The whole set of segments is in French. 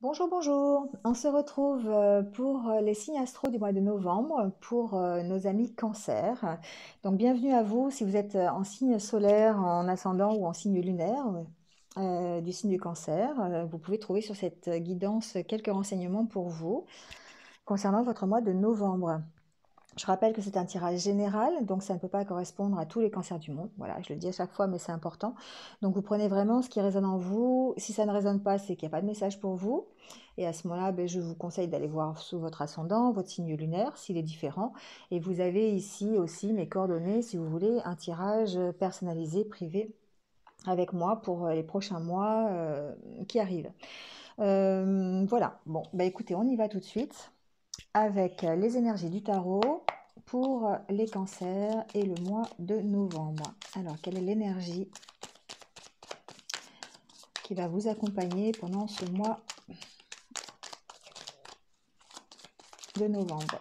Bonjour, bonjour. On se retrouve pour les signes astro du mois de novembre pour nos amis Cancer. Donc bienvenue à vous si vous êtes en signe solaire, en ascendant ou en signe lunaire du signe du Cancer. Vous pouvez trouver sur cette guidance quelques renseignements pour vous concernant votre mois de novembre. Je rappelle que c'est un tirage général, donc ça ne peut pas correspondre à tous les cancers du monde. Voilà, je le dis à chaque fois, mais c'est important. Donc vous prenez vraiment ce qui résonne en vous. Si ça ne résonne pas, c'est qu'il n'y a pas de message pour vous. Et à ce moment-là, je vous conseille d'aller voir sous votre ascendant, votre signe lunaire, s'il est différent. Et vous avez ici aussi mes coordonnées, si vous voulez, un tirage personnalisé, privé, avec moi pour les prochains mois qui arrivent. Voilà, bon, écoutez, on y va tout de suite avec les énergies du tarot pour les cancers et le mois de novembre. Alors, quelle est l'énergie qui va vous accompagner pendant ce mois de novembre?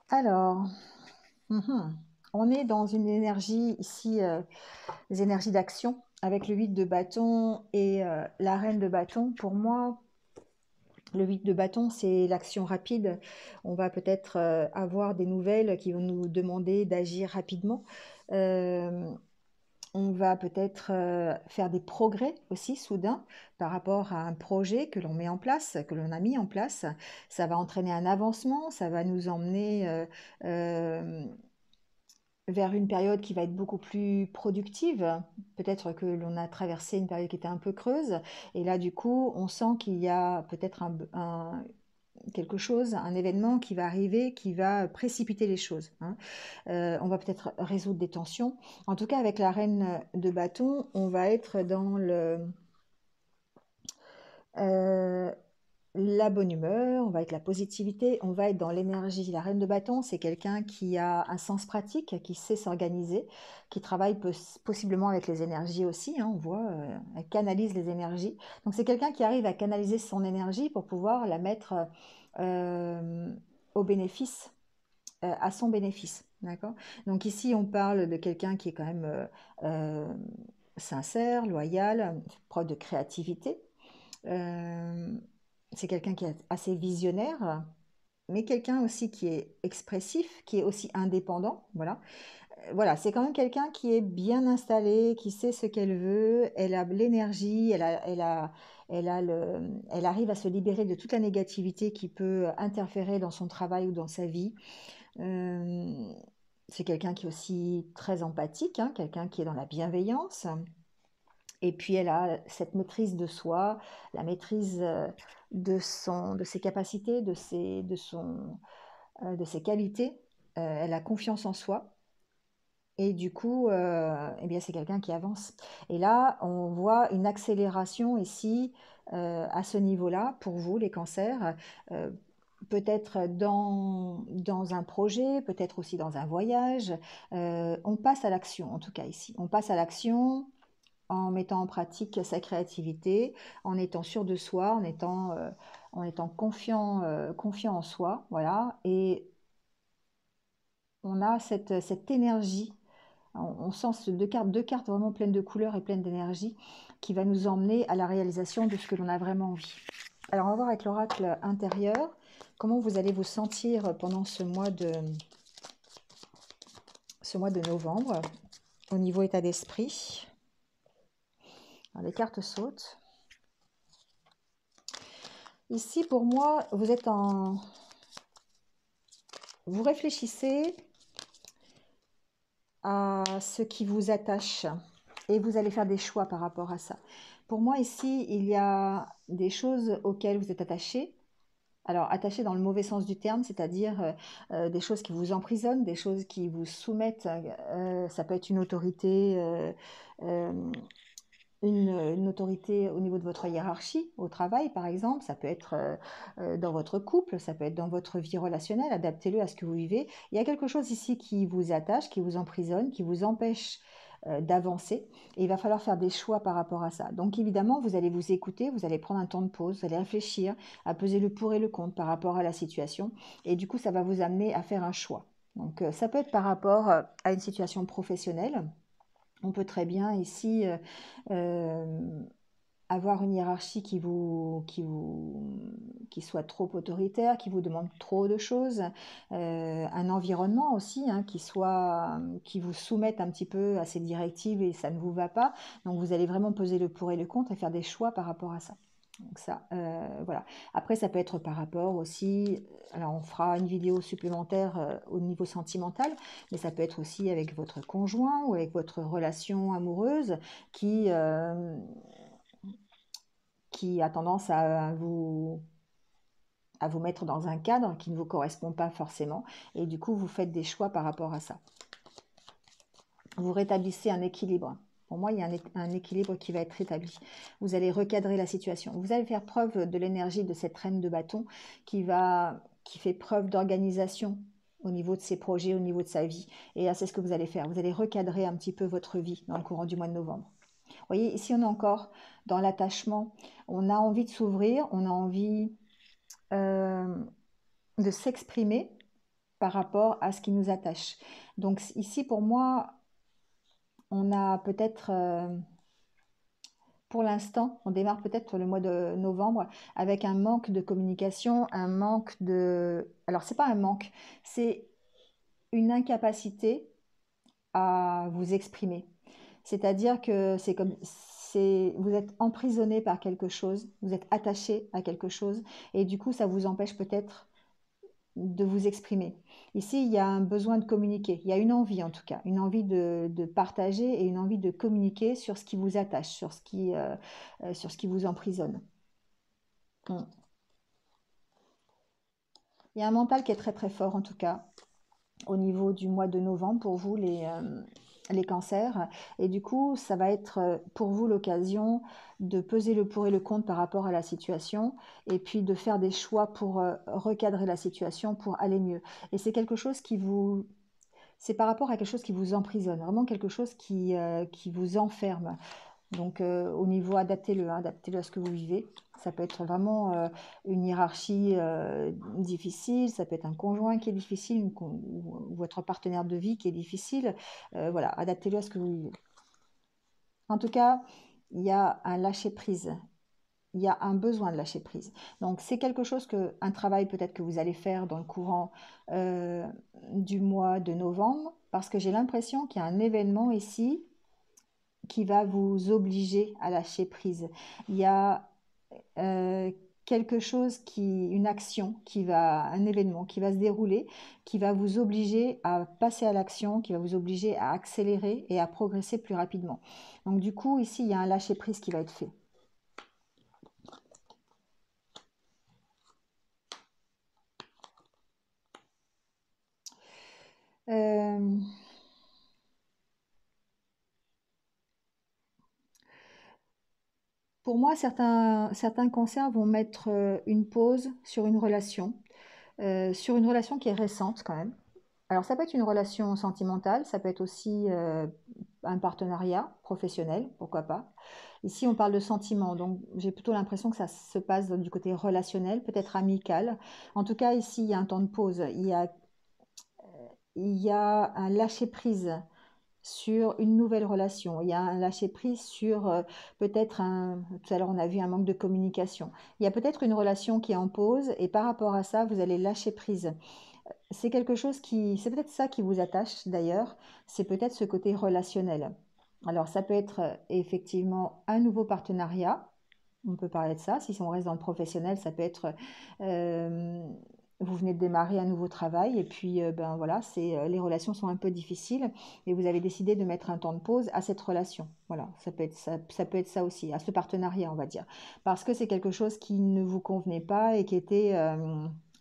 Alors, on est dans une énergie ici, les énergies d'action, avec le 8 de bâton et la reine de bâton. Pour moi, le 8 de bâton, c'est l'action rapide. On va peut-être avoir des nouvelles qui vont nous demander d'agir rapidement. On va peut-être faire des progrès aussi soudains par rapport à un projet que l'on met en place, que l'on a mis en place. Ça va entraîner un avancement, ça va nous emmener vers une période qui va être beaucoup plus productive. Peut-être que l'on a traversé une période qui était un peu creuse, et là du coup on sent qu'il y a peut-être quelque chose, un événement qui va arriver, qui va précipiter les choses. On va peut-être résoudre des tensions. En tout cas, avec la reine de bâton, on va être dans la bonne humeur, on va être la positivité, on va être dans l'énergie. La reine de bâton, c'est quelqu'un qui a un sens pratique, qui sait s'organiser, qui travaille possiblement avec les énergies aussi, on voit, elle canalise les énergies. Donc c'est quelqu'un qui arrive à canaliser son énergie pour pouvoir la mettre au bénéfice, à son bénéfice. D'accord. Donc ici, on parle de quelqu'un qui est quand même sincère, loyal, preuve de créativité. C'est quelqu'un qui est assez visionnaire, mais quelqu'un aussi qui est expressif, qui est aussi indépendant. Voilà, voilà, c'est quand même quelqu'un qui est bien installé, qui sait ce qu'elle veut. Elle a l'énergie, elle arrive à se libérer de toute la négativité qui peut interférer dans son travail ou dans sa vie. Euh, c'est quelqu'un qui est aussi très empathique, quelqu'un qui est dans la bienveillance. Et puis elle a cette maîtrise de soi, la maîtrise de ses capacités, de ses qualités. Elle a confiance en soi. Et du coup, eh bien, c'est quelqu'un qui avance. Et là, on voit une accélération ici, à ce niveau-là, pour vous, les cancers. Euh, Peut-être dans un projet, peut-être aussi dans un voyage. On passe à l'action, en tout cas ici. On passe à l'action en mettant en pratique sa créativité, en étant sûr de soi, en étant confiant en soi, voilà. Et on a cette énergie, on sent deux cartes vraiment pleines de couleurs et pleines d'énergie, qui va nous emmener à la réalisation de ce que l'on a vraiment envie. Alors on va voir avec l'oracle intérieur, comment vous allez vous sentir pendant ce mois de novembre, au niveau état d'esprit. Alors, les cartes sautent. Ici, pour moi, vous réfléchissez à ce qui vous attache et vous allez faire des choix par rapport à ça. Pour moi, ici, il y a des choses auxquelles vous êtes attaché. Alors, attaché dans le mauvais sens du terme, c'est-à-dire des choses qui vous emprisonnent, des choses qui vous soumettent. Ça peut être une autorité, une autorité au niveau de votre hiérarchie, au travail par exemple, ça peut être dans votre couple, ça peut être dans votre vie relationnelle, adaptez-le à ce que vous vivez. Il y a quelque chose ici qui vous attache, qui vous emprisonne, qui vous empêche d'avancer, et il va falloir faire des choix par rapport à ça. Donc évidemment, vous allez vous écouter, vous allez prendre un temps de pause, vous allez réfléchir, à peser le pour et le contre par rapport à la situation, et du coup, ça va vous amener à faire un choix. Donc, ça peut être par rapport à une situation professionnelle. On peut très bien ici euh, avoir une hiérarchie qui soit trop autoritaire, qui vous demande trop de choses, un environnement aussi hein, qui vous soumette un petit peu à ces directives et ça ne vous va pas. Donc vous allez vraiment peser le pour et le contre et faire des choix par rapport à ça. Donc ça, voilà. Après, ça peut être par rapport aussi, alors on fera une vidéo supplémentaire au niveau sentimental, mais ça peut être aussi avec votre conjoint ou avec votre relation amoureuse qui, euh, qui a tendance à vous mettre dans un cadre qui ne vous correspond pas forcément. Et du coup, vous faites des choix par rapport à ça. Vous rétablissez un équilibre. Pour moi, il y a un équilibre qui va être rétabli. Vous allez recadrer la situation. Vous allez faire preuve de l'énergie de cette reine de bâton qui fait preuve d'organisation au niveau de ses projets, au niveau de sa vie. Et c'est ce que vous allez faire. Vous allez recadrer un petit peu votre vie dans le courant du mois de novembre. Vous voyez, ici, on est encore dans l'attachement. On a envie de s'ouvrir, on a envie euh, de s'exprimer par rapport à ce qui nous attache. Donc ici, pour moi, on a peut-être, pour l'instant, on démarre peut-être le mois de novembre avec un manque de communication, un manque de... Alors, c'est pas un manque, c'est une incapacité à vous exprimer. C'est-à-dire que vous êtes emprisonné par quelque chose, vous êtes attaché à quelque chose, et du coup, ça vous empêche peut-être de vous exprimer. Ici, il y a un besoin de communiquer. Il y a une envie, en tout cas, une envie de partager et une envie de communiquer sur ce qui vous attache, sur ce qui vous emprisonne. Mm. Il y a un mental qui est très très fort, en tout cas, au niveau du mois de novembre pour vous, les cancers. Et du coup, ça va être pour vous l'occasion de peser le pour et le contre par rapport à la situation et puis de faire des choix pour recadrer la situation, pour aller mieux. Et c'est quelque chose c'est par rapport à quelque chose qui vous emprisonne, vraiment quelque chose qui vous enferme. Donc au niveau, adaptez-le, hein, adaptez-le à ce que vous vivez. Ça peut être vraiment une hiérarchie difficile, ça peut être un conjoint qui est difficile, ou votre partenaire de vie qui est difficile. Voilà, adaptez-le à ce que vous vivez. En tout cas, il y a un lâcher-prise, il y a un besoin de lâcher prise. Donc c'est quelque chose un travail peut-être que vous allez faire dans le courant euh, du mois de novembre, parce que j'ai l'impression qu'il y a un événement ici qui va vous obliger à lâcher prise. Il y a euh, quelque chose une action un événement qui va se dérouler, qui va vous obliger à passer à l'action, qui va vous obliger à accélérer et à progresser plus rapidement. Donc du coup, ici, il y a un lâcher prise qui va être fait. Euh, Pour moi, certains cancers vont mettre une pause sur une relation qui est récente quand même. Alors ça peut être une relation sentimentale, ça peut être aussi un partenariat professionnel, pourquoi pas. Ici, on parle de sentiments, donc j'ai plutôt l'impression que ça se passe du côté relationnel, peut-être amical. En tout cas, ici, il y a un temps de pause, il y a un lâcher-prise sur une nouvelle relation. Il y a un lâcher-prise sur peut-être tout à l'heure on a vu un manque de communication. Il y a peut-être une relation qui est en pause et par rapport à ça, vous allez lâcher prise. C'est peut-être ça qui vous attache d'ailleurs, c'est peut-être ce côté relationnel. Alors ça peut être effectivement un nouveau partenariat, on peut parler de ça. Si on reste dans le professionnel, ça peut être euh, vous venez de démarrer un nouveau travail et puis ben voilà, les relations sont un peu difficiles et vous avez décidé de mettre un temps de pause à cette relation. Voilà, ça peut être ça aussi, à ce partenariat, on va dire, parce que c'est quelque chose qui ne vous convenait pas et qui était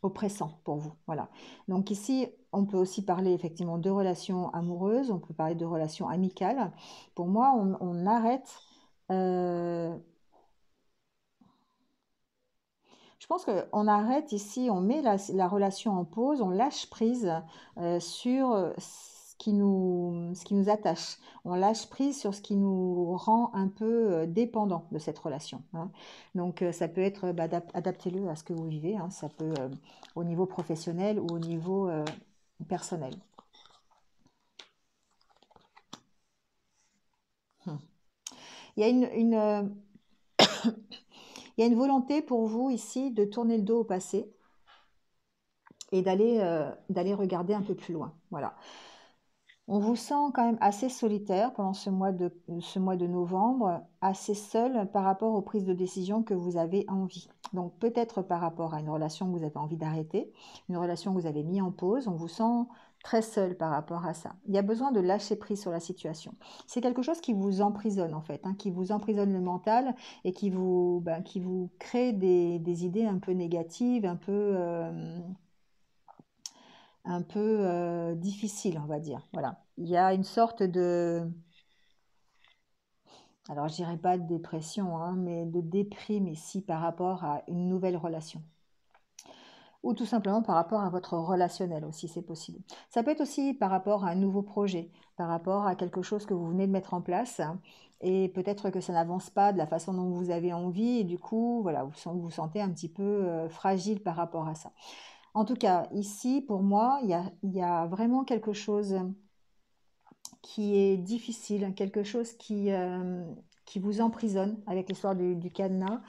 oppressant pour vous. Voilà. Donc ici, on peut aussi parler effectivement de relations amoureuses, on peut parler de relations amicales. Pour moi, on arrête. euh, Je pense qu'on arrête ici, on met la relation en pause, on lâche prise sur ce qui nous attache. On lâche prise sur ce qui nous rend un peu dépendant de cette relation, hein. Donc ça peut être, adaptez-le à ce que vous vivez, hein. Ça peut au niveau professionnel ou au niveau personnel. Hmm. Il y a il y a une volonté pour vous ici de tourner le dos au passé et d'aller regarder un peu plus loin. Voilà. On vous sent quand même assez solitaire pendant ce mois de novembre, assez seul par rapport aux prises de décision que vous avez envie. Donc peut-être par rapport à une relation que vous avez envie d'arrêter, une relation que vous avez mis en pause, on vous sent très seul par rapport à ça. Il y a besoin de lâcher prise sur la situation. C'est quelque chose qui vous emprisonne en fait, hein, qui vous emprisonne le mental et qui vous crée des idées un peu négatives, un peu difficile, on va dire. Voilà. Il y a une sorte de, alors je dirais pas de dépression, hein, mais de déprime ici par rapport à une nouvelle relation. Ou tout simplement par rapport à votre relationnel aussi, c'est possible. Ça peut être aussi par rapport à un nouveau projet, par rapport à quelque chose que vous venez de mettre en place, hein, et peut-être que ça n'avance pas de la façon dont vous avez envie, et du coup, voilà, vous sentez un petit peu fragile par rapport à ça. En tout cas, ici, pour moi, il y a vraiment quelque chose qui est difficile, quelque chose qui vous emprisonne avec l'histoire du cadenas.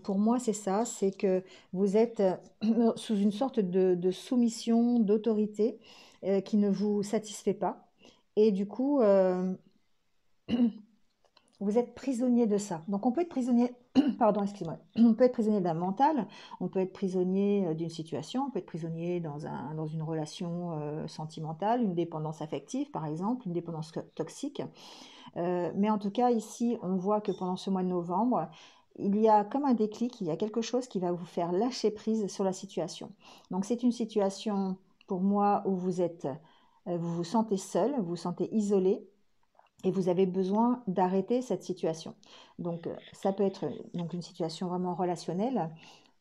Pour moi, c'est ça, c'est que vous êtes sous une sorte de soumission, d'autorité qui ne vous satisfait pas. Et du coup, vous êtes prisonnier de ça. Donc on peut être prisonnier, pardon, excuse-moi, on peut être prisonnier d'un mental, on peut être prisonnier d'une situation, on peut être prisonnier dans une relation sentimentale, une dépendance affective par exemple, une dépendance toxique. Mais en tout cas ici, on voit que pendant ce mois de novembre, il y a comme un déclic, il y a quelque chose qui va vous faire lâcher prise sur la situation. Donc c'est une situation pour moi où vous vous sentez seul, vous vous sentez isolé et vous avez besoin d'arrêter cette situation. Donc, ça peut être donc une situation vraiment relationnelle.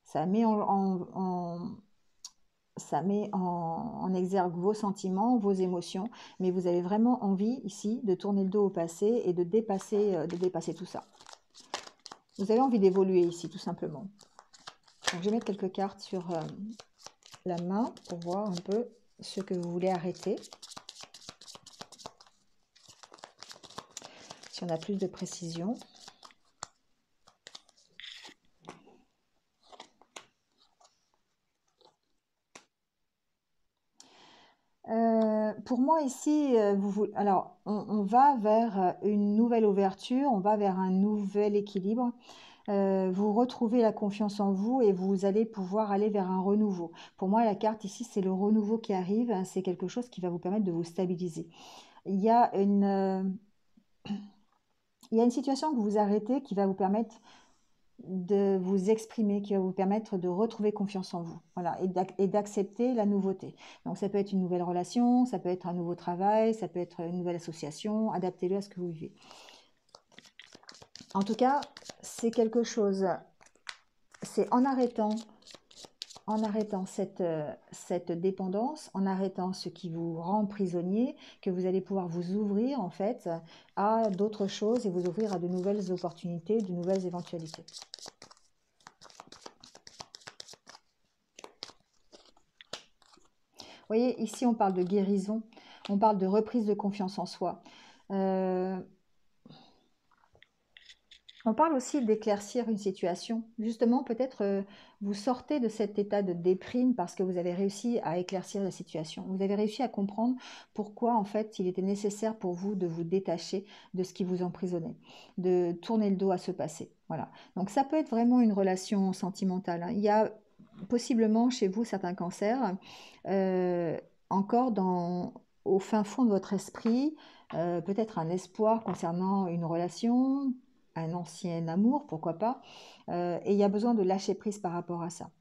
Ça met en exergue vos sentiments, vos émotions, mais vous avez vraiment envie ici de tourner le dos au passé et de dépasser tout ça. Vous avez envie d'évoluer ici, tout simplement. Donc, je vais mettre quelques cartes sur la main pour voir un peu ce que vous voulez arrêter. Si on a plus de précision. Pour moi ici, alors on va vers une nouvelle ouverture, on va vers un nouvel équilibre. Vous retrouvez la confiance en vous et vous allez pouvoir aller vers un renouveau. Pour moi, la carte ici, c'est le renouveau qui arrive, hein, c'est quelque chose qui va vous permettre de vous stabiliser. Il y a il y a une situation que vous arrêtez qui va vous permettre de vous exprimer, qui va vous permettre de retrouver confiance en vous, voilà, et d'accepter la nouveauté. Donc ça peut être une nouvelle relation, ça peut être un nouveau travail, ça peut être une nouvelle association, adaptez-le à ce que vous vivez. En tout cas, c'est quelque chose, c'est en arrêtant cette dépendance, en arrêtant ce qui vous rend prisonnier, que vous allez pouvoir vous ouvrir en fait à d'autres choses et vous ouvrir à de nouvelles opportunités, de nouvelles éventualités. Vous voyez, ici on parle de guérison, on parle de reprise de confiance en soi. On parle aussi d'éclaircir une situation. Justement, peut-être vous sortez de cet état de déprime parce que vous avez réussi à éclaircir la situation. Vous avez réussi à comprendre pourquoi, en fait, il était nécessaire pour vous de vous détacher de ce qui vous emprisonnait, de tourner le dos à ce passé. Voilà. Donc, ça peut être vraiment une relation sentimentale, hein. Il y a possiblement chez vous certains cancers, euh, encore au fin fond de votre esprit, peut-être un espoir concernant une relation, un ancien amour, pourquoi pas, et il y a besoin de lâcher prise par rapport à ça.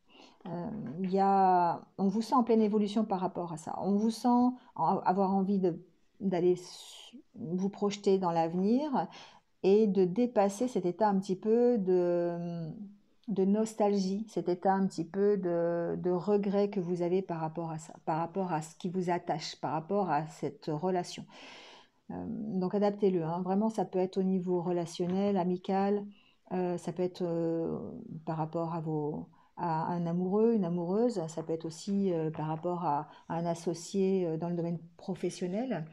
On vous sent en pleine évolution par rapport à ça. On vous sent avoir envie d'aller vous projeter dans l'avenir et de dépasser cet état un petit peu de nostalgie, cet état un petit peu de regret que vous avez par rapport à ça, par rapport à ce qui vous attache, par rapport à cette relation. Donc adaptez-le, hein. Vraiment, ça peut être au niveau relationnel, amical, ça peut être par rapport à un amoureux, une amoureuse. Ça peut être aussi par rapport à un associé dans le domaine professionnel.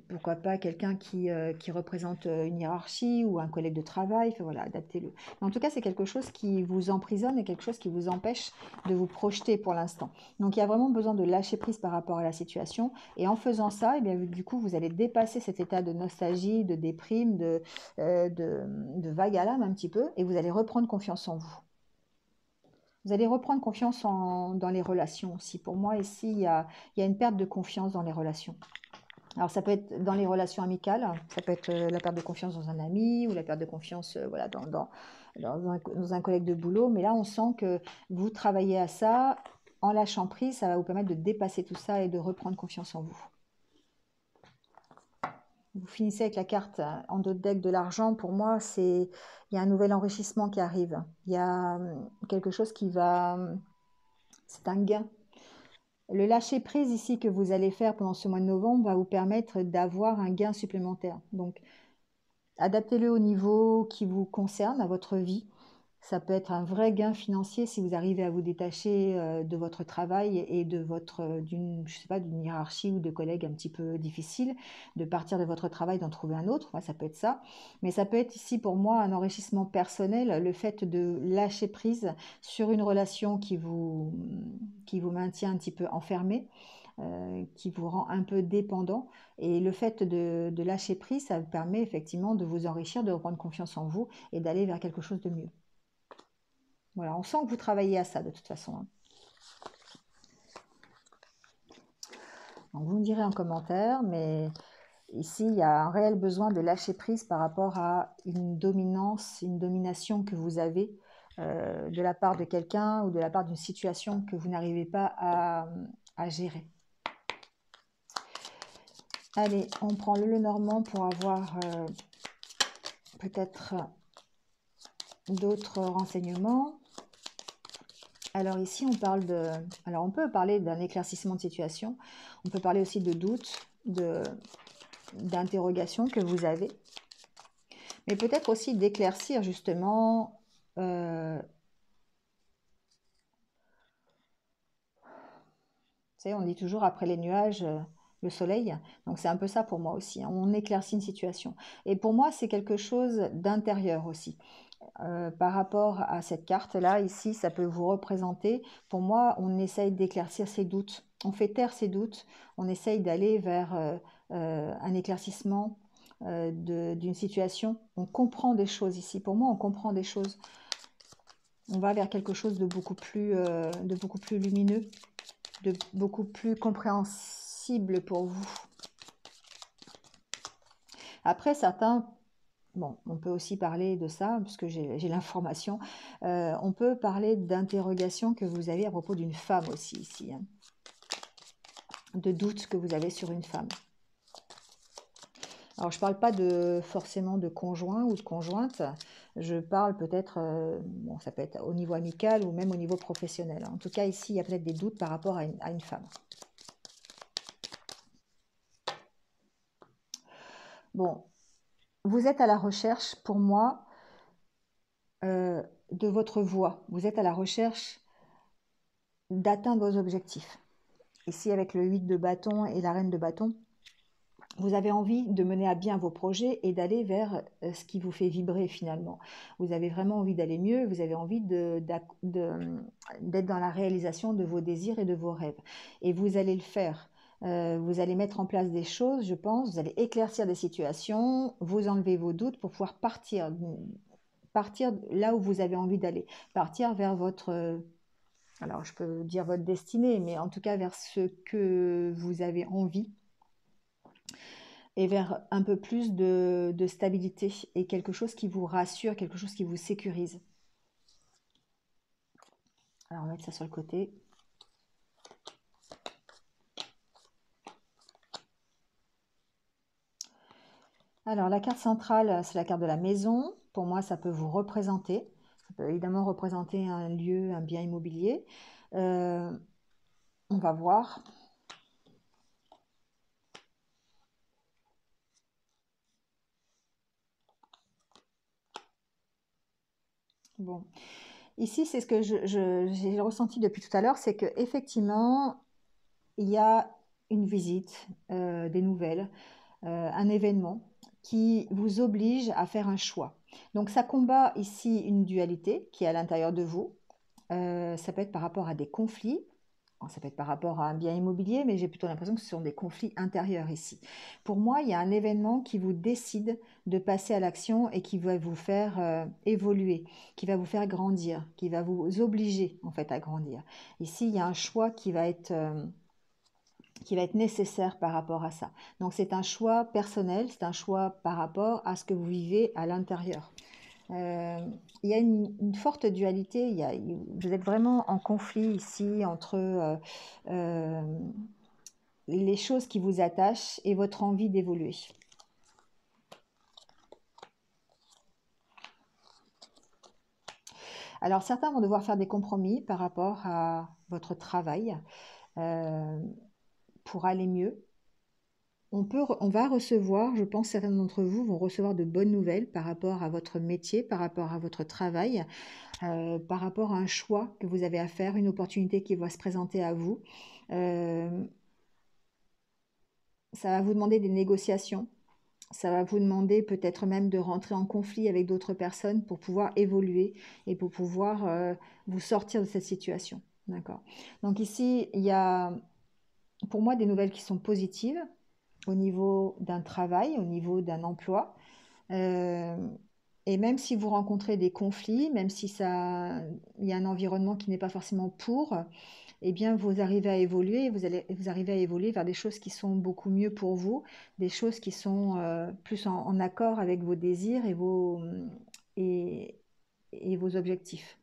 Pourquoi pas quelqu'un qui représente une hiérarchie ou un collègue de travail. Enfin, voilà, adaptez-le. Mais en tout cas, c'est quelque chose qui vous emprisonne et quelque chose qui vous empêche de vous projeter pour l'instant. Donc, il y a vraiment besoin de lâcher prise par rapport à la situation. Et en faisant ça, eh bien, du coup, vous allez dépasser cet état de nostalgie, de déprime, de vague à l'âme un petit peu, et vous allez reprendre confiance en vous. Vous allez reprendre confiance dans les relations aussi. Pour moi, ici, il y a une perte de confiance dans les relations. Alors, ça peut être dans les relations amicales, ça peut être la perte de confiance dans un ami ou la perte de confiance voilà, dans un collègue de boulot. Mais là, on sent que vous travaillez à ça. En lâchant prise, ça va vous permettre de dépasser tout ça et de reprendre confiance en vous. Vous finissez avec la carte en dos de deck de l'argent. Pour moi, il y a un nouvel enrichissement qui arrive. Il y a quelque chose qui va... C'est un gain. Le lâcher prise ici que vous allez faire pendant ce mois de novembre va vous permettre d'avoir un gain supplémentaire. Donc, adaptez-le au niveau qui vous concerne, à votre vie. Ça peut être un vrai gain financier si vous arrivez à vous détacher de votre travail et de je sais pas, d'une hiérarchie ou de collègues un petit peu difficiles, de partir de votre travail, d'en trouver un autre. Ouais, ça peut être ça. Mais ça peut être ici pour moi un enrichissement personnel, le fait de lâcher prise sur une relation qui vous maintient un petit peu enfermé. Qui vous rend un peu dépendant. Et le fait de lâcher prise, ça vous permet effectivement de vous enrichir, de reprendre confiance en vous et d'aller vers quelque chose de mieux. Voilà, on sent que vous travaillez à ça de toute façon. Hein. Donc vous me direz en commentaire, mais ici, il y a un réel besoin de lâcher prise par rapport à une dominance, une domination que vous avez de la part de quelqu'un ou de la part d'une situation que vous n'arrivez pas à gérer. Allez, on prend le Lenormand pour avoir peut-être d'autres renseignements. Alors ici, on peut parler d'un éclaircissement de situation. On peut parler aussi de doutes, d'interrogations que vous avez. Mais peut-être aussi d'éclaircir justement... vous savez, on dit toujours après les nuages, le soleil. Donc c'est un peu ça pour moi aussi. Hein. On éclaircit une situation. Et pour moi, c'est quelque chose d'intérieur aussi. Par rapport à cette carte-là, ici, ça peut vous représenter. Pour moi, on essaye d'éclaircir ses doutes. On fait taire ses doutes. On essaye d'aller vers un éclaircissement d'une situation. On comprend des choses ici. Pour moi, on comprend des choses. On va vers quelque chose de beaucoup plus lumineux, de beaucoup plus compréhensible pour vous. Après, certains... Bon, on peut aussi parler de ça, puisque j'ai l'information. On peut parler d'interrogations que vous avez à propos d'une femme aussi, ici. Hein. De doutes que vous avez sur une femme. Alors, je ne parle pas forcément de conjoint ou de conjointe. Je parle peut-être, bon, ça peut être au niveau amical ou même au niveau professionnel. En tout cas, ici, il y a peut-être des doutes par rapport à une femme. Bon, vous êtes à la recherche, pour moi, de votre voie. Vous êtes à la recherche d'atteindre vos objectifs. Ici, avec le 8 de bâton et la reine de bâton, vous avez envie de mener à bien vos projets et d'aller vers ce qui vous fait vibrer finalement. Vous avez vraiment envie d'aller mieux, vous avez envie d'être dans la réalisation de vos désirs et de vos rêves. Et vous allez le faire. Vous allez mettre en place des choses, je pense, vous allez éclaircir des situations, vous enlever vos doutes pour pouvoir partir là où vous avez envie d'aller, partir vers votre... alors je peux dire votre destinée, mais en tout cas vers ce que vous avez envie et vers un peu plus de stabilité et quelque chose qui vous rassure, quelque chose qui vous sécurise. Alors on va mettre ça sur le côté. Alors la carte centrale, c'est la carte de la maison. Pour moi, ça peut vous représenter. Ça peut évidemment représenter un lieu, un bien immobilier. On va voir. Bon. Ici, c'est ce que j'ai ressenti depuis tout à l'heure, c'est que effectivement, il y a une visite, des nouvelles, un événement qui vous oblige à faire un choix. Donc ça combat ici une dualité qui est à l'intérieur de vous. Ça peut être par rapport à des conflits, ça peut être par rapport à un bien immobilier, mais j'ai plutôt l'impression que ce sont des conflits intérieurs ici. Pour moi, il y a un événement qui vous décide de passer à l'action et qui va vous faire évoluer, qui va vous faire grandir, qui va vous obliger en fait à grandir. Ici, il y a un choix qui va être nécessaire par rapport à ça. Donc c'est un choix personnel, c'est un choix par rapport à ce que vous vivez à l'intérieur. Euh, il y a une forte dualité, vous êtes vraiment en conflit ici entre euh, les choses qui vous attachent et votre envie d'évoluer. Alors certains vont devoir faire des compromis par rapport à votre travail euh, pour aller mieux. On va recevoir, je pense certains d'entre vous vont recevoir de bonnes nouvelles par rapport à votre métier, par rapport à votre travail, par rapport à un choix que vous avez à faire, une opportunité qui va se présenter à vous. Euh, Ça va vous demander des négociations. Ça va vous demander peut-être même de rentrer en conflit avec d'autres personnes pour pouvoir évoluer et pour pouvoir vous sortir de cette situation. D'accord. Donc ici, il y a pour moi des nouvelles qui sont positives au niveau d'un travail, au niveau d'un emploi. Euh, et même si vous rencontrez des conflits, même si il y a un environnement qui n'est pas forcément pour, eh bien, vous arrivez à évoluer, vous arrivez à évoluer vers des choses qui sont beaucoup mieux pour vous, des choses qui sont plus en accord avec vos désirs et, et vos objectifs.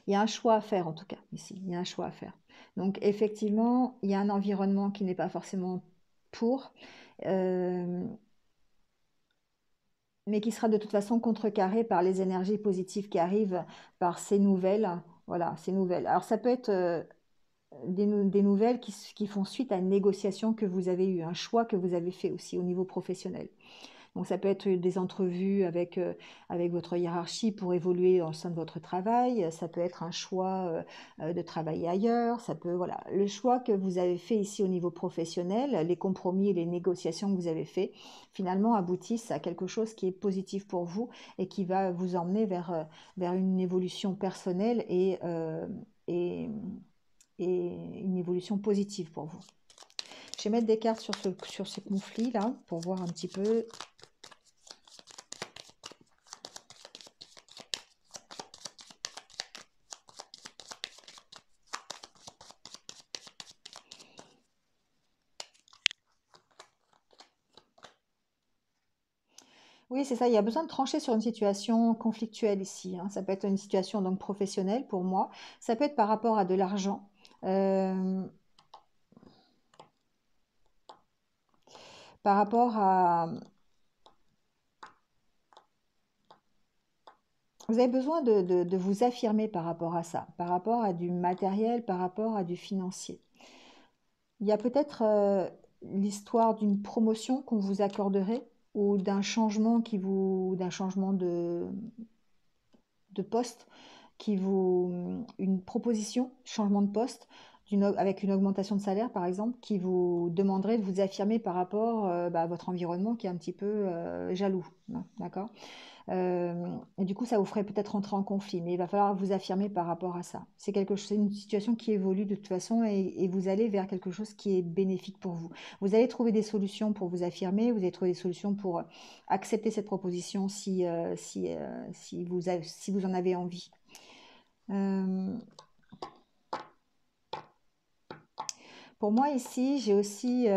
Il y a un choix à faire en tout cas ici, il y a un choix à faire. Donc effectivement, il y a un environnement qui n'est pas forcément pour, euh, mais qui sera de toute façon contrecarré par les énergies positives qui arrivent, par ces nouvelles. Voilà, ces nouvelles. Alors ça peut être des nouvelles qui font suite à une négociation que vous avez eue, un choix que vous avez fait aussi au niveau professionnel. Donc ça peut être des entrevues avec votre hiérarchie pour évoluer au sein de votre travail, ça peut être un choix de travailler ailleurs, ça peut, voilà, le choix que vous avez fait ici au niveau professionnel, les compromis et les négociations que vous avez fait, finalement aboutissent à quelque chose qui est positif pour vous et qui va vous emmener vers une évolution personnelle et, et une évolution positive pour vous. Je vais mettre des cartes sur ce conflit-là pour voir un petit peu. Oui, c'est ça, il y a besoin de trancher sur une situation conflictuelle ici, hein. Ça peut être une situation donc professionnelle pour moi, ça peut être par rapport à de l'argent, euh, par rapport à... Vous avez besoin de vous affirmer par rapport à ça, par rapport à du matériel, par rapport à du financier. Il y a peut-être l'histoire d'une promotion qu'on vous accorderait ou d'un changement d'un changement de poste une proposition, changement de poste, avec une augmentation de salaire par exemple, qui vous demanderait de vous affirmer par rapport à votre environnement qui est un petit peu jaloux. Hein, d'accord. Et du coup, ça vous ferait peut-être entrer en conflit, mais il va falloir vous affirmer par rapport à ça. C'est une situation qui évolue de toute façon et vous allez vers quelque chose qui est bénéfique pour vous. Vous allez trouver des solutions pour vous affirmer, vous allez trouver des solutions pour accepter cette proposition si vous en avez envie. Euh, pour moi ici, j'ai aussi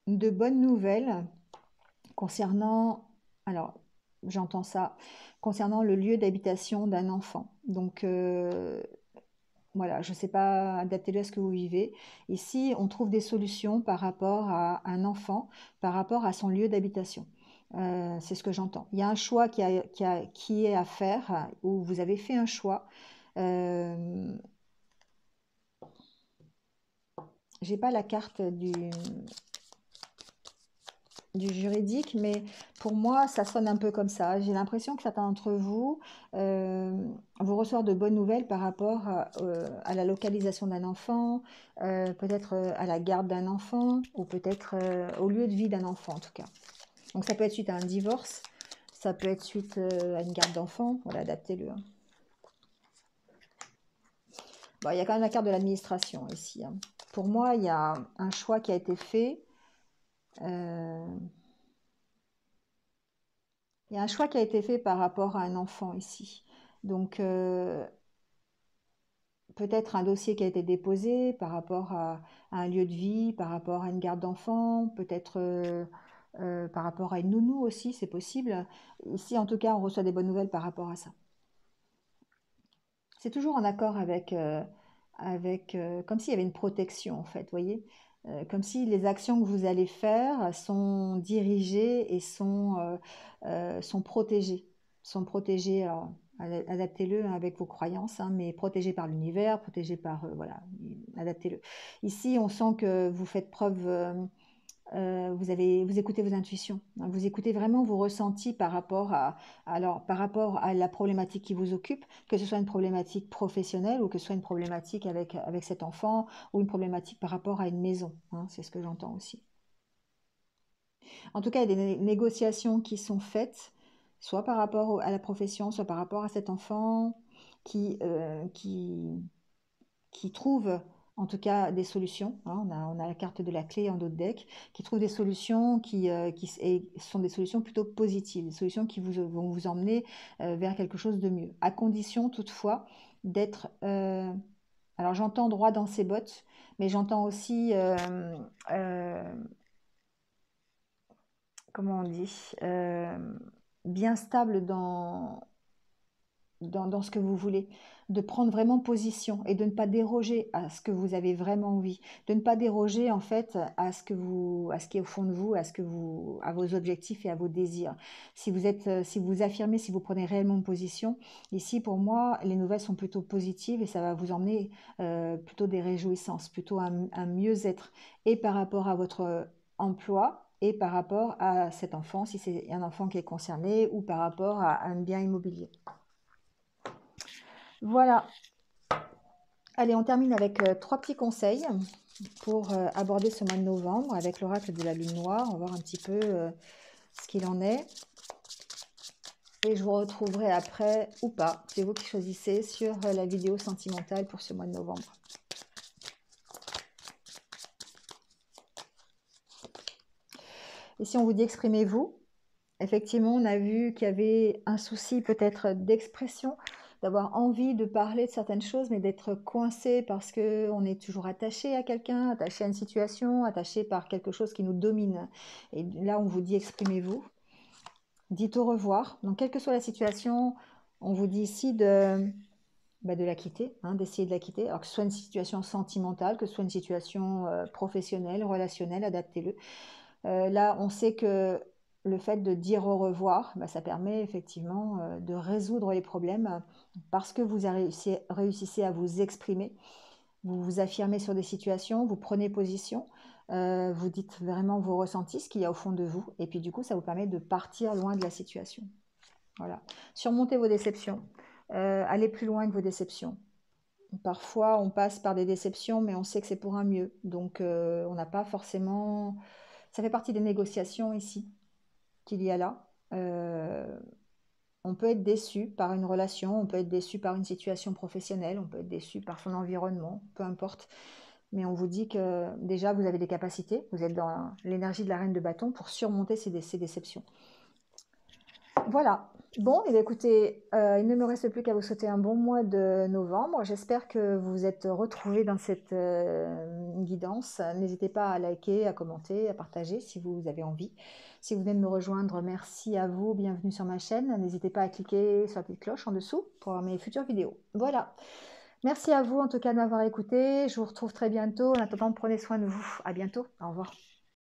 de bonnes nouvelles concernant, alors j'entends ça, concernant le lieu d'habitation d'un enfant. Donc voilà, je ne sais pas, adaptez-le à ce que vous vivez. Ici, on trouve des solutions par rapport à un enfant, par rapport à son lieu d'habitation. C'est ce que j'entends. Il y a un choix qui est à faire, où vous avez fait un choix. Euh, j'ai pas la carte du juridique, mais pour moi, ça sonne un peu comme ça. J'ai l'impression que certains d'entre vous vous reçoivent de bonnes nouvelles par rapport à la localisation d'un enfant, peut-être à la garde d'un enfant, ou peut-être au lieu de vie d'un enfant en tout cas. Donc ça peut être suite à un divorce, ça peut être suite à une garde d'enfant. Voilà, adaptez-le. Bon, il y a quand même la carte de l'administration ici. Hein. Pour moi, il y a un choix qui a été fait. Il y a un choix qui a été fait par rapport à un enfant ici. Donc, peut-être un dossier qui a été déposé par rapport à un lieu de vie, par rapport à une garde d'enfant, peut-être par rapport à une nounou aussi, c'est possible. Ici, en tout cas, on reçoit des bonnes nouvelles par rapport à ça. C'est toujours en accord avec comme s'il y avait une protection, en fait, vous voyez? Comme si les actions que vous allez faire sont dirigées et sont protégées. Sont protégées, alors, adaptez-le hein, avec vos croyances, hein, mais protégées par l'univers, protégées par, voilà, adaptez-le. Ici, on sent que vous faites preuve vous écoutez vos intuitions, hein, vous écoutez vraiment vos ressentis par rapport par rapport à la problématique qui vous occupe, que ce soit une problématique professionnelle ou que ce soit une problématique avec cet enfant ou une problématique par rapport à une maison. Hein, c'est ce que j'entends aussi. En tout cas, il y a des négociations qui sont faites, soit par rapport à la profession, soit par rapport à cet enfant qui, euh, qui, qui trouvent en tout cas des solutions. Hein. On a la carte de la clé en d'autres decks, qui trouvent des solutions qui sont des solutions plutôt positives, des solutions qui vont vous emmener vers quelque chose de mieux. À condition toutefois d'être... alors j'entends droit dans ses bottes, mais j'entends aussi... comment on dit bien stable dans ce que vous voulez, de prendre vraiment position et de ne pas déroger à ce que vous avez vraiment envie, de ne pas déroger en fait à ce qui est au fond de vous, à vos objectifs et à vos désirs. Si vous affirmez, si vous prenez réellement position, ici pour moi les nouvelles sont plutôt positives et ça va vous emmener plutôt des réjouissances, plutôt un mieux-être et par rapport à votre emploi et par rapport à cet enfant, si c'est un enfant qui est concerné, ou par rapport à un bien immobilier. Voilà. Allez, on termine avec trois petits conseils pour aborder ce mois de novembre avec l'oracle de la lune noire. On va voir un petit peu ce qu'il en est. Et je vous retrouverai après, ou pas, c'est vous qui choisissez, sur la vidéo sentimentale pour ce mois de novembre. Et si on vous dit exprimez-vous, effectivement, on a vu qu'il y avait un souci peut-être d'expression, d'avoir envie de parler de certaines choses, mais d'être coincé parce qu'on est toujours attaché à quelqu'un, attaché à une situation, attaché par quelque chose qui nous domine. Et là, on vous dit exprimez-vous. Dites au revoir. Donc, quelle que soit la situation, on vous dit ici de la quitter, hein, d'essayer de la quitter. Alors que ce soit une situation sentimentale, que ce soit une situation professionnelle, relationnelle, adaptez-le. Là, on sait que le fait de dire au revoir, ça permet effectivement de résoudre les problèmes parce que vous réussissez à vous exprimer, vous vous affirmez sur des situations, vous prenez position, vous dites vraiment vos ressentis, ce qu'il y a au fond de vous, et puis du coup, ça vous permet de partir loin de la situation. Voilà. Surmontez vos déceptions, allez plus loin que vos déceptions. Parfois, on passe par des déceptions, mais on sait que c'est pour un mieux, donc on n'a pas forcément... Ça fait partie des négociations ici qu'il y a là. On peut être déçu par une relation, on peut être déçu par une situation professionnelle, on peut être déçu par son environnement, peu importe. Mais on vous dit que déjà vous avez des capacités, vous êtes dans l'énergie de la reine de bâton pour surmonter ces déceptions. Voilà. Bon, et écoutez, il ne me reste plus qu'à vous souhaiter un bon mois de novembre. J'espère que vous vous êtes retrouvés dans cette guidance. N'hésitez pas à liker, à commenter, à partager si vous avez envie. Si vous venez de me rejoindre, merci à vous, bienvenue sur ma chaîne. N'hésitez pas à cliquer sur la petite cloche en dessous pour voir mes futures vidéos. Voilà. Merci à vous en tout cas de m'avoir écouté. Je vous retrouve très bientôt. En attendant, prenez soin de vous. À bientôt. Au revoir.